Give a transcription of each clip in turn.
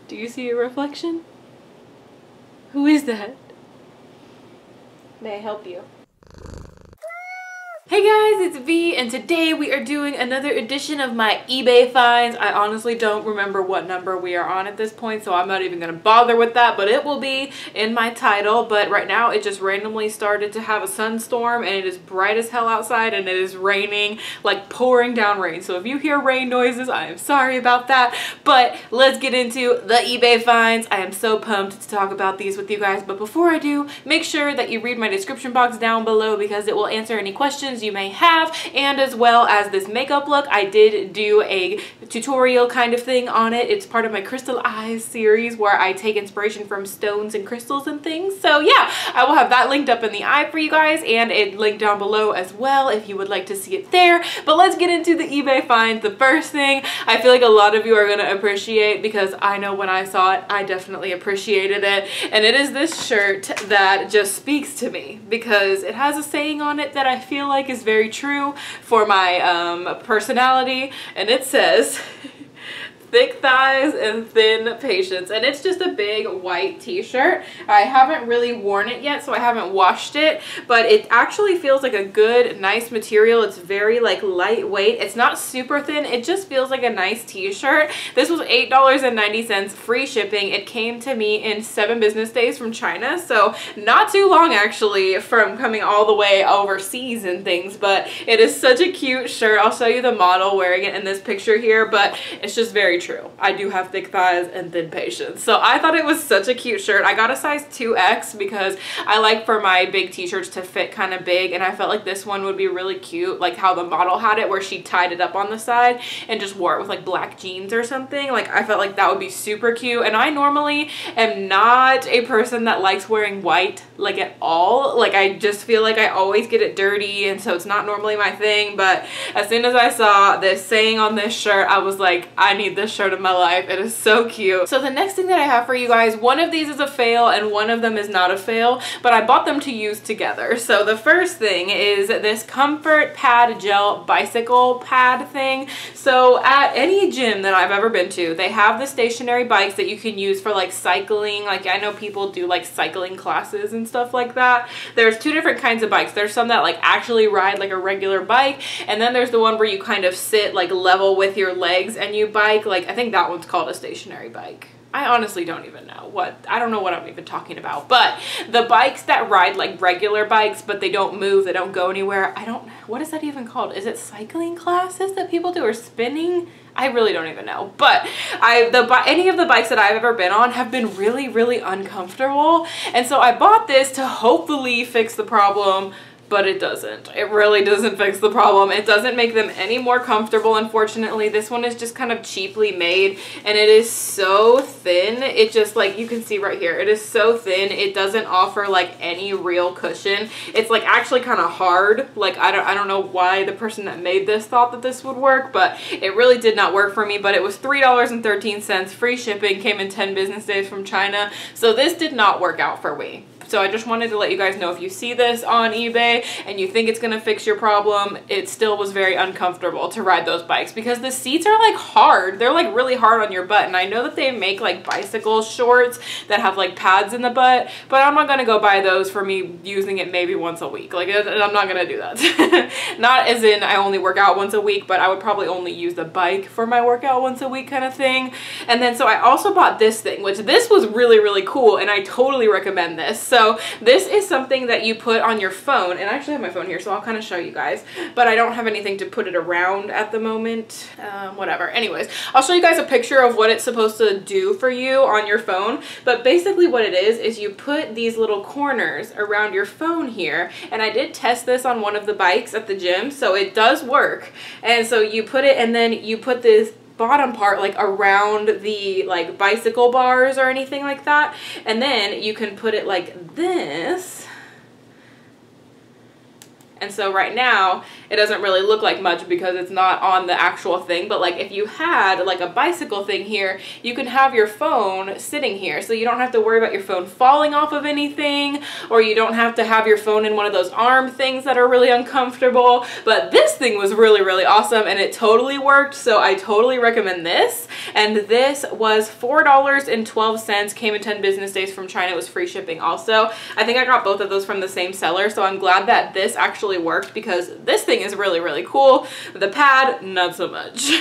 Do you see a reflection? Who is that? May I help you? Hey guys, it's V, and today we are doing another edition of my eBay finds. I honestly don't remember what number we are on at this point, so I'm not even gonna bother with that, but it will be in my title. But right now it just randomly started to have a sunstorm, and it is bright as hell outside, and it is raining, like pouring down rain. So if you hear rain noises, I am sorry about that. But let's get into the eBay finds. I am so pumped to talk about these with you guys, but before I do, make sure that you read my description box down below because it will answer any questions you may have, and as well as this makeup look. I did do a tutorial kind of thing on it. It's part of my Crystal Eyes series where I take inspiration from stones and crystals and things. So yeah, I will have that linked up in the eye for you guys, and it linked down below as well if you would like to see it there. But let's get into the eBay finds. The first thing I feel like a lot of you are going to appreciate, because I know when I saw it, I definitely appreciated it, and it is this shirt that just speaks to me because it has a saying on it that I feel like is very true for my personality, and it says thick thighs and thin patience, and it's just a big white t-shirt. I haven't really worn it yet, so I haven't washed it, but it actually feels like a good, nice material. It's very like lightweight. It's not super thin. It just feels like a nice t-shirt. This was $8.90 free shipping. It came to me in 7 business days from China, so not too long actually from coming all the way overseas and things, but it is such a cute shirt. I'll show you the model wearing it in this picture here, but it's just very true. I do have thick thighs and thin patience. So I thought it was such a cute shirt. I got a size 2X because I like for my big t-shirts to fit kind of big, and I felt like this one would be really cute, like how the model had it where she tied it up on the side and just wore it with like black jeans or something. Like I felt like that would be super cute, and I normally am not a person that likes wearing white like at all. Like I just feel like I always get it dirty, and so it's not normally my thing. But as soon as I saw this saying on this shirt, I was like, I need this shirt in my life. It is so cute. So the next thing that I have for you guys, one of these is a fail and one of them is not a fail, but I bought them to use together. So the first thing is this Comfort Pad Gel bicycle pad thing. So at any gym that I've ever been to, they have the stationary bikes that you can use for like cycling. Like I know people do like cycling classes and stuff like that. There's 2 different kinds of bikes. There's some that like actually ride like a regular bike, and then there's the one where you kind of sit like level with your legs and you bike. Like I think that one's called a stationary bike. I honestly don't even know I don't know what I'm even talking about. But the bikes that ride like regular bikes but they don't move, they don't go anywhere, what is that even called? Is it cycling classes that people do, or spinning? I really don't even know. But any of the bikes that I've ever been on have been really, really uncomfortable, and so I bought this to hopefully fix the problem. But it doesn't. It really doesn't fix the problem. It doesn't make them any more comfortable, unfortunately. This one is just kind of cheaply made, and it is so thin. It just, like, you can see right here, it is so thin. It doesn't offer like any real cushion. It's like actually kind of hard. Like I don't know why the person that made this thought that this would work, but it really did not work for me. But it was $3.13 free shipping, came in 10 business days from China. So this did not work out for me. So I just wanted to let you guys know, if you see this on eBay and you think it's gonna fix your problem, it still was very uncomfortable to ride those bikes because the seats are like hard. They're like really hard on your butt, and I know that they make like bicycle shorts that have like pads in the butt, but I'm not gonna go buy those for me using it maybe once a week. Like I'm not gonna do that. Not as in I only work out once a week, but I would probably only use the bike for my workout once a week kind of thing. And then so I also bought this thing, which this was really, really cool, and I totally recommend this. So this is something that you put on your phone, and I actually have my phone here, so I'll kind of show you guys, but I don't have anything to put it around at the moment. Whatever. Anyways, I'll show you guys a picture of what it's supposed to do for you on your phone. But basically what it is you put these little corners around your phone here, and I did test this on one of the bikes at the gym, so it does work. And so you put it, and then you put this bottom part like around the like bicycle bars or anything like that, and then you can put it like this, And so right now it doesn't really look like much because it's not on the actual thing, but like if you had like a bicycle thing here, you can have your phone sitting here, so you don't have to worry about your phone falling off of anything, or you don't have to have your phone in one of those arm things that are really uncomfortable. But this thing was really, really awesome and it totally worked, so I totally recommend this. And this was $4.12, came in 10 business days from China. It was free shipping also. I think I got both of those from the same seller, so I'm glad that this actually worked because this thing is really, really cool. The pad, not so much.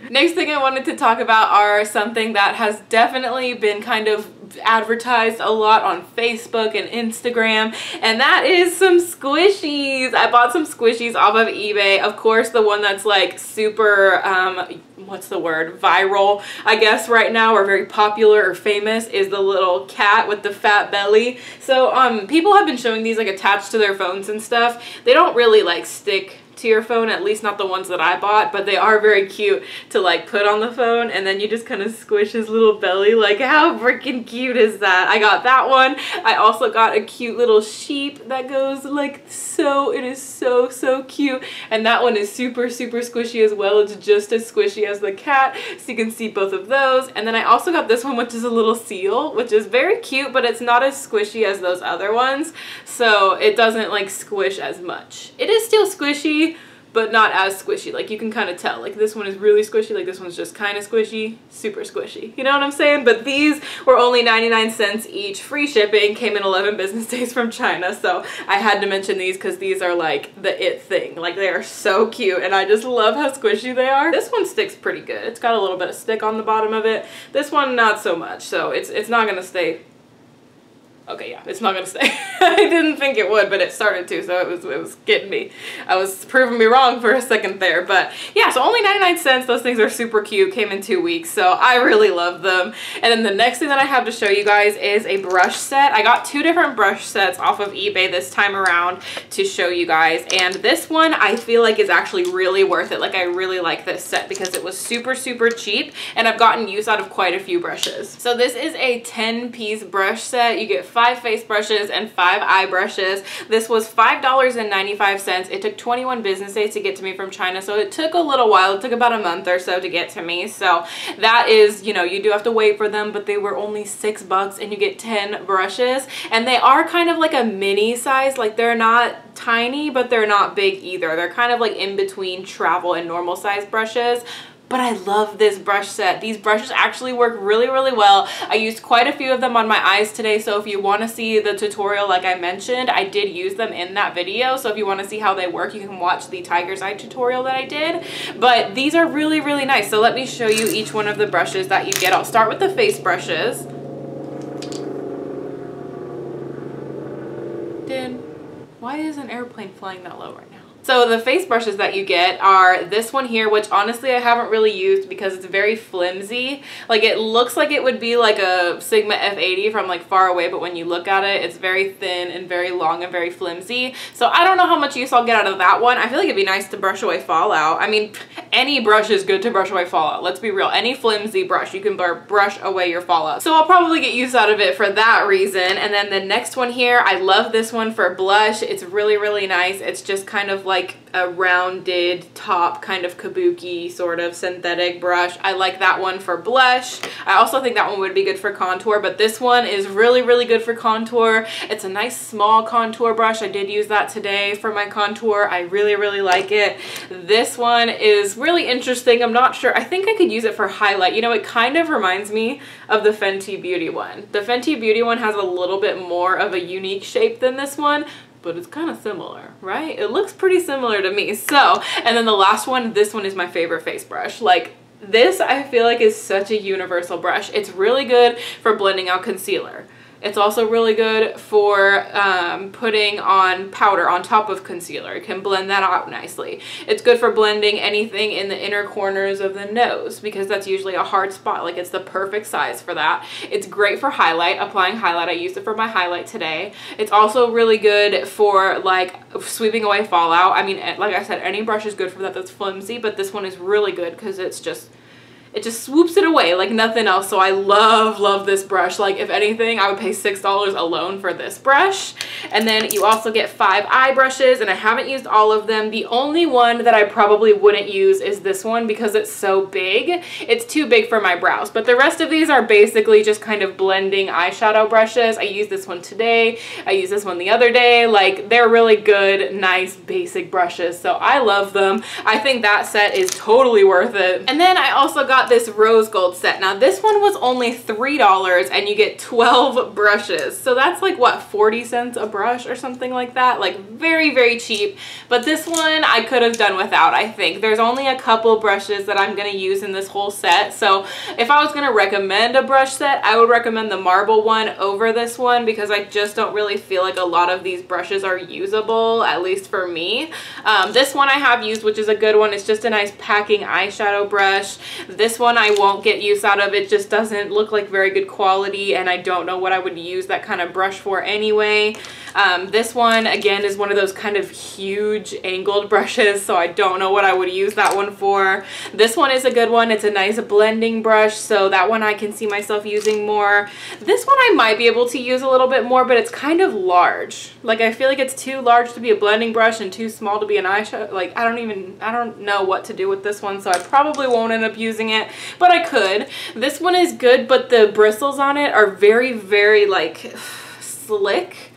Next thing I wanted to talk about are something that has definitely been kind of advertised a lot on Facebook and Instagram, and that is some squishies. I bought some squishies off of eBay. Of course, the one that's like super, what's the word, viral, I guess right now, or very popular or famous, is the little cat with the fat belly. So people have been showing these like attached to their phones and stuff. They don't really like stick to your phone, at least not the ones that I bought, but they are very cute to like put on the phone, and then you just kind of squish his little belly. Like, how freaking cute is that? I got that one. I also got a cute little sheep that goes like so. It is so, so cute, and that one is super, super squishy as well. It's just as squishy as the cat, so you can see both of those. And then I also got this one, which is a little seal, which is very cute, but it's not as squishy as those other ones, so it doesn't like squish as much. It is still squishy, but not as squishy. Like, you can kind of tell, like, this one is really squishy, like this one's just kind of squishy, super squishy, you know what I'm saying? But these were only 99 cents each, free shipping, came in 11 business days from China, so I had to mention these because these are like the it thing. Like, they are so cute and I just love how squishy they are. This one sticks pretty good. It's got a little bit of stick on the bottom of it. This one not so much, so it's not gonna stay. Okay, yeah, it's not gonna stay. I didn't think it would, but it started to, so it was getting me. I was proving me wrong for a second there, but yeah, so only 99 cents. Those things are super cute, came in 2 weeks, so I really love them. And then the next thing that I have to show you guys is a brush set. I got 2 different brush sets off of eBay this time around to show you guys, and this one I feel like is actually really worth it. Like, I really like this set because it was super, super cheap, and I've gotten use out of quite a few brushes. So this is a 10-piece brush set. You get 5 face brushes and 5 eye brushes. This was $5.95. It took 21 business days to get to me from China, so it took a little while. It took about a month or so to get to me, so that is, you know, you do have to wait for them, but they were only $6 and you get 10 brushes, and they are kind of like a mini size. Like, they're not tiny, but they're not big either. They're kind of like in between travel and normal size brushes. But I love this brush set. These brushes actually work really, really well. I used quite a few of them on my eyes today, so if you want to see the tutorial like I mentioned, I did use them in that video. So if you want to see how they work, you can watch the tiger's eye tutorial that I did. But these are really, really nice. So let me show you each one of the brushes that you get. I'll start with the face brushes. Why is an airplane flying that low right now? So the face brushes that you get are this one here, which honestly I haven't really used because it's very flimsy. Like, it looks like it would be like a Sigma F80 from like far away, but when you look at it, it's very thin and very long and very flimsy. So I don't know how much use I'll get out of that one. I feel like it'd be nice to brush away fallout. I mean, any brush is good to brush away fallout. Let's be real. Any flimsy brush, you can brush away your fallout. So I'll probably get use out of it for that reason. And then the next one here, I love this one for blush. It's really, really nice. It's just kind of like a rounded top, kind of kabuki sort of synthetic brush. I like that one for blush. I also think that one would be good for contour, but this one is really, really good for contour. It's a nice small contour brush. I did use that today for my contour. I really, really like it. This one is really interesting. I'm not sure. I think I could use it for highlight. You know, it kind of reminds me of the Fenty Beauty one. The Fenty Beauty one has a little bit more of a unique shape than this one, but it's kind of similar, right? It looks pretty similar to me. So, and then the last one, this one is my favorite face brush. Like, this I feel like is such a universal brush. It's really good for blending out concealer. It's also really good for putting on powder on top of concealer. It can blend that out nicely. It's good for blending anything in the inner corners of the nose because that's usually a hard spot. Like, it's the perfect size for that. It's great for highlight, applying highlight. I used it for my highlight today. It's also really good for like sweeping away fallout. I mean, like I said, any brush is good for that that's flimsy, but this one is really good because it's just, it just swoops it away like nothing else. So I love this brush. Like if anything, I would pay $6 alone for this brush. And then you also get 5 eye brushes, and I haven't used all of them. The only one that I probably wouldn't use is this one because it's so big. It's too big for my brows. But the rest of these are basically just kind of blending eyeshadow brushes. I used this one today. I used this one the other day. Like they're really good, nice, basic brushes. So I love them. I think that set is totally worth it. And then I also got this rose gold set. Now this one was only $3 and you get 12 brushes. So that's like what, 40 cents a brush or something like that? Like very cheap. But this one I could have done without, I think. There's only a couple brushes that I'm going to use in this whole set. So if I was going to recommend a brush set, I would recommend the marble one over this one because I just don't really feel like a lot of these brushes are usable, at least for me. This one I have used, which is a good one. It's just a nice packing eyeshadow brush. This one I won't get use out of. It just doesn't look like very good quality, and I don't know what I would use that kind of brush for anyway. This one again is one of those kind of huge angled brushes, so I don't know what I would use that one for. This one is a good one. It's a nice blending brush, so that one I can see myself using more. This one I might be able to use a little bit more, but it's kind of large. Like I feel like it's too large to be a blending brush and too small to be an eyeshadow. Like I don't know what to do with this one, so I probably won't end up using it, but I could. This one is good, but the bristles on it are very like slick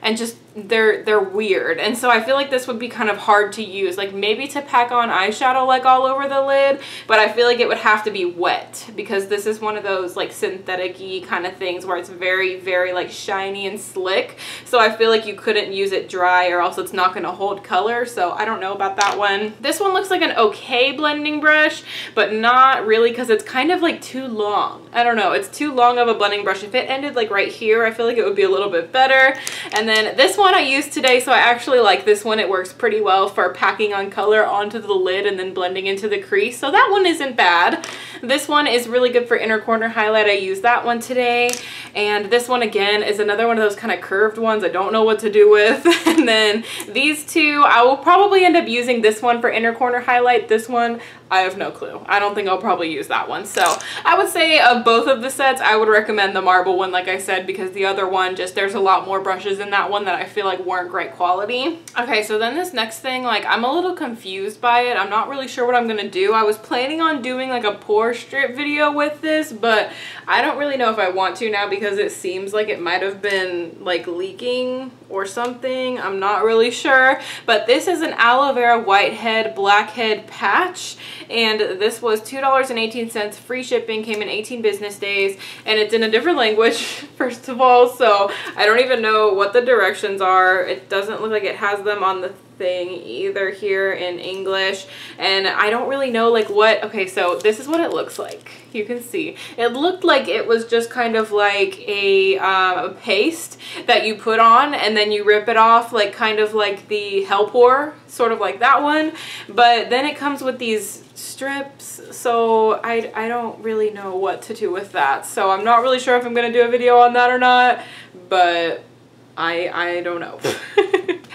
and just they're weird, and so I feel like this would be kind of hard to use, like maybe to pack on eyeshadow like all over the lid, but I feel like it would have to be wet because this is one of those like synthetic-y kind of things where it's very like shiny and slick, so I feel like you couldn't use it dry or else it's not going to hold color. So I don't know about that one. This one looks like an okay blending brush, but not really because it's kind of like too long. I don't know, it's too long of a blending brush. If it ended like right here, I feel like it would be a little bit better. And then this one I used today, so I actually like this one. It works pretty well for packing on color onto the lid and then blending into the crease, so that one isn't bad. This one is really good for inner corner highlight. I used that one today. And this one again is another one of those kind of curved ones I don't know what to do with. And then these two, I will probably end up using this one for inner corner highlight. This one, I have no clue. I don't think I'll probably use that one. So I would say of both of the sets, I would recommend the marble one, like I said, because the other one, just there's a lot more brushes in that one that I feel like weren't great quality. Okay, so then this next thing, like I'm a little confused by it. I'm not really sure what I'm gonna do. I was planning on doing like a pore strip video with this, but I don't really know if I want to now because it seems like it might have been like leaking or something. I'm not really sure, but this is an aloe vera whitehead blackhead patch, and this was $2.18, free shipping, came in 18 business days, and it's in a different language first of all, so I don't even know what the directions are. It doesn't look like it has them on the thing either here in English, and I don't really know like what. Okay, so this is what it looks like. You can see it looked like it was just kind of like a paste that you put on and then you rip it off, like kind of like the Hellpore, sort of like that one, but then it comes with these strips, so I don't really know what to do with that, so I'm not really sure if I'm gonna do a video on that or not, but I don't know.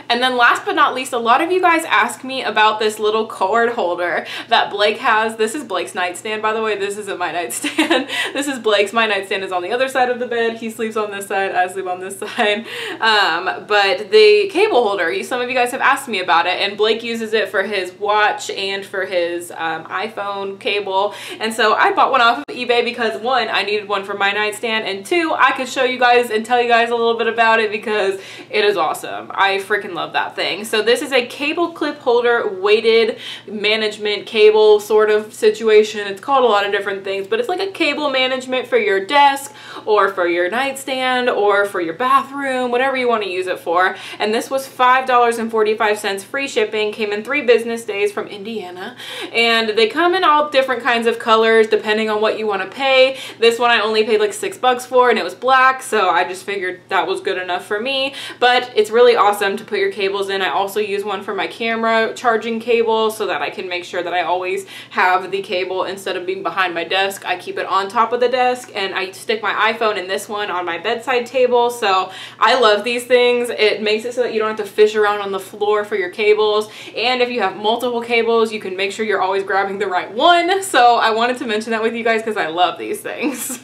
And then last but not least, a lot of you guys ask me about this little card holder that Blake has. This is Blake's nightstand, by the way. This isn't my nightstand. This is Blake's. My nightstand is on the other side of the bed. He sleeps on this side. I sleep on this side. But the cable holder, some of you guys have asked me about it, and Blake uses it for his watch and for his iPhone cable. And so I bought one off of eBay because one, I needed one for my nightstand, and two, I could show you guys and tell you guys a little bit about it because it is awesome. I freaking love that thing. So this is a cable clip holder, weighted management cable sort of situation. It's called a lot of different things, but it's like a cable management for your desk or for your nightstand or for your bathroom, whatever you want to use it for. And this was $5.45, free shipping, came in 3 business days from Indiana, and they come in all different kinds of colors depending on what you want to pay. This one I only paid like $6 for, and it was black, so I just figured that was good enough for me. But it's really awesome to put your cables in. I also use one for my camera charging cable so that I can make sure that I always have the cable instead of being behind my desk. I keep it on top of the desk, and I stick my iPhone in this one on my bedside table. So I love these things. It makes it so that you don't have to fish around on the floor for your cables, and if you have multiple cables, you can make sure you're always grabbing the right one. So I wanted to mention that with you guys because I love these things.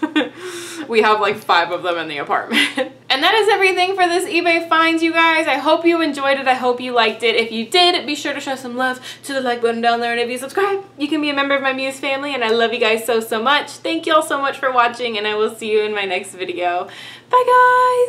We have like 5 of them in the apartment. And that is everything for this eBay finds, you guys. I hope you enjoyed it. I hope you liked it. If you did, be sure to show some love to the like button down there, and if you subscribe, you can be a member of my Muse family, and I love you guys so much. Thank you all so much for watching, and I will see you in my next video. Bye, guys!